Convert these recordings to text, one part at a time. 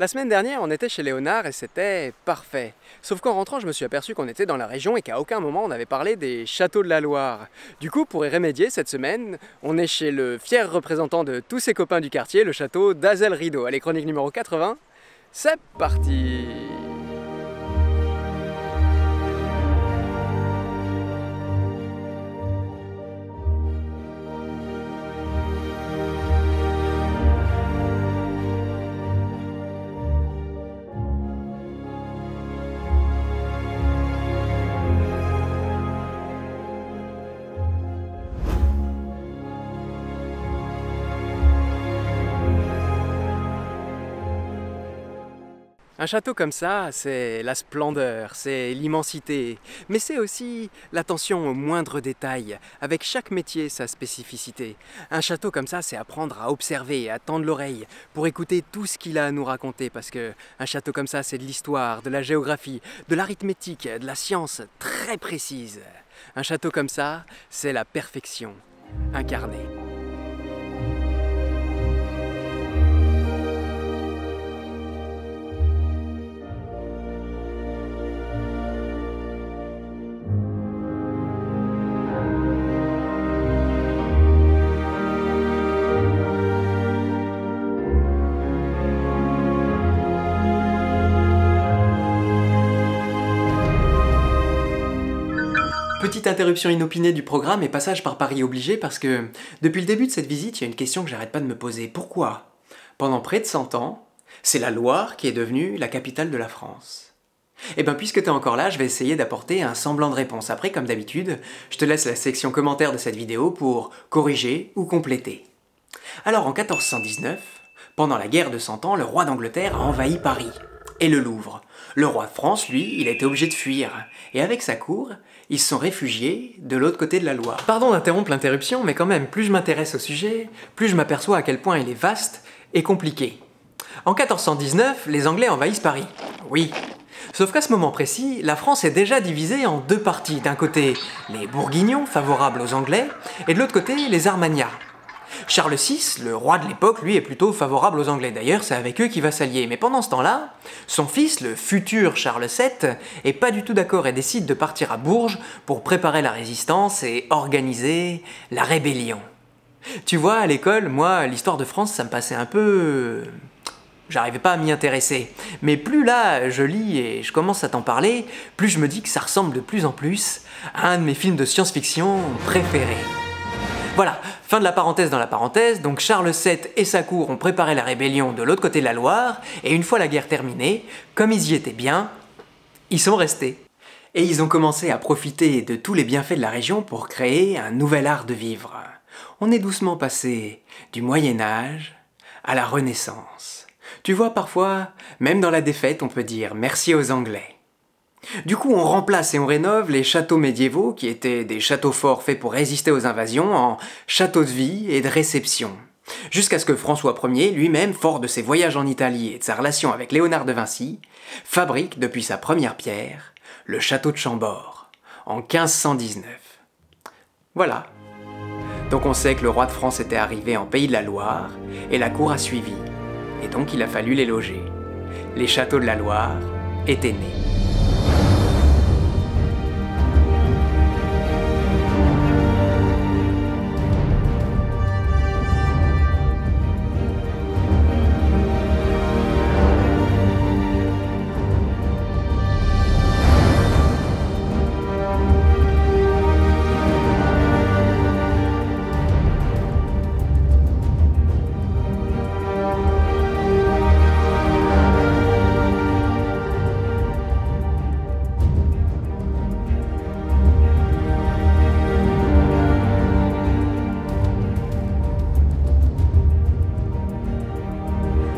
La semaine dernière, on était chez Léonard et c'était parfait. Sauf qu'en rentrant, je me suis aperçu qu'on était dans la région et qu'à aucun moment on avait parlé des châteaux de la Loire. Du coup, pour y remédier, cette semaine, on est chez le fier représentant de tous ses copains du quartier, le château d'Azel-Rideau. Allez, chronique numéro 80, c'est parti! Un château comme ça, c'est la splendeur, c'est l'immensité, mais c'est aussi l'attention aux moindres détails, avec chaque métier sa spécificité. Un château comme ça, c'est apprendre à observer, à tendre l'oreille, pour écouter tout ce qu'il a à nous raconter, parce que un château comme ça, c'est de l'histoire, de la géographie, de l'arithmétique, de la science très précise. Un château comme ça, c'est la perfection incarnée. Petite interruption inopinée du programme et passage par Paris obligé parce que depuis le début de cette visite, il y a une question que j'arrête pas de me poser. Pourquoi, pendant près de 100 ans, c'est la Loire qui est devenue la capitale de la France? Eh bien, puisque tu es encore là, je vais essayer d'apporter un semblant de réponse. Après, comme d'habitude, je te laisse la section commentaires de cette vidéo pour corriger ou compléter. Alors, en 1419, pendant la guerre de 100 ans, le roi d'Angleterre a envahi Paris et le Louvre. Le roi de France, lui, il a été obligé de fuir. Et avec sa cour, ils se sont réfugiés de l'autre côté de la Loire. Pardon d'interrompre l'interruption, mais quand même, plus je m'intéresse au sujet, plus je m'aperçois à quel point il est vaste et compliqué. En 1419, les Anglais envahissent Paris. Oui. Sauf qu'à ce moment précis, la France est déjà divisée en deux parties. D'un côté, les Bourguignons, favorables aux Anglais, et de l'autre côté, les Armagnats. Charles VI, le roi de l'époque, lui, est plutôt favorable aux Anglais. D'ailleurs, c'est avec eux qu'il va s'allier. Mais pendant ce temps-là, son fils, le futur Charles VII, est pas du tout d'accord et décide de partir à Bourges pour préparer la résistance et organiser la rébellion. Tu vois, à l'école, moi, l'histoire de France, ça me passait un peu... J'arrivais pas à m'y intéresser. Mais plus là, je lis et je commence à t'en parler, plus je me dis que ça ressemble de plus en plus à un de mes films de science-fiction préférés. Voilà, fin de la parenthèse dans la parenthèse, donc Charles VII et sa cour ont préparé la rébellion de l'autre côté de la Loire, et une fois la guerre terminée, comme ils y étaient bien, ils sont restés. Et ils ont commencé à profiter de tous les bienfaits de la région pour créer un nouvel art de vivre. On est doucement passé du Moyen-Âge à la Renaissance. Tu vois, parfois, même dans la défaite, on peut dire merci aux Anglais. Du coup, on remplace et on rénove les châteaux médiévaux, qui étaient des châteaux forts faits pour résister aux invasions, en châteaux de vie et de réception. Jusqu'à ce que François Ier, lui-même, fort de ses voyages en Italie et de sa relation avec Léonard de Vinci, fabrique, depuis sa première pierre, le château de Chambord, en 1519. Voilà. Donc on sait que le roi de France était arrivé en Pays de la Loire, et la cour a suivi, et donc il a fallu les loger. Les châteaux de la Loire étaient nés.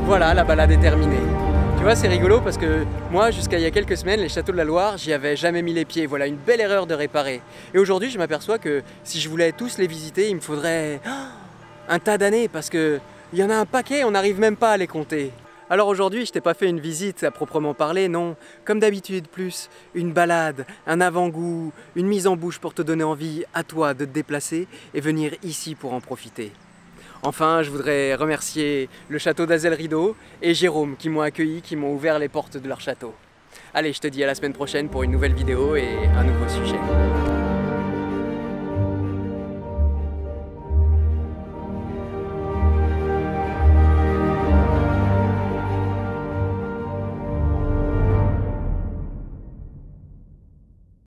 Voilà, la balade est terminée. Tu vois, c'est rigolo parce que moi, jusqu'à il y a quelques semaines, les châteaux de la Loire, j'y avais jamais mis les pieds. Voilà, une belle erreur de réparer. Et aujourd'hui, je m'aperçois que si je voulais tous les visiter, il me faudrait un tas d'années parce qu'il y en a un paquet, on n'arrive même pas à les compter. Alors aujourd'hui, je t'ai pas fait une visite à proprement parler, non. Comme d'habitude, plus une balade, un avant-goût, une mise en bouche pour te donner envie à toi de te déplacer et venir ici pour en profiter. Enfin, je voudrais remercier le château d'Azel-Rideau et Jérôme qui m'ont accueilli, qui m'ont ouvert les portes de leur château. Allez, je te dis à la semaine prochaine pour une nouvelle vidéo et un nouveau sujet.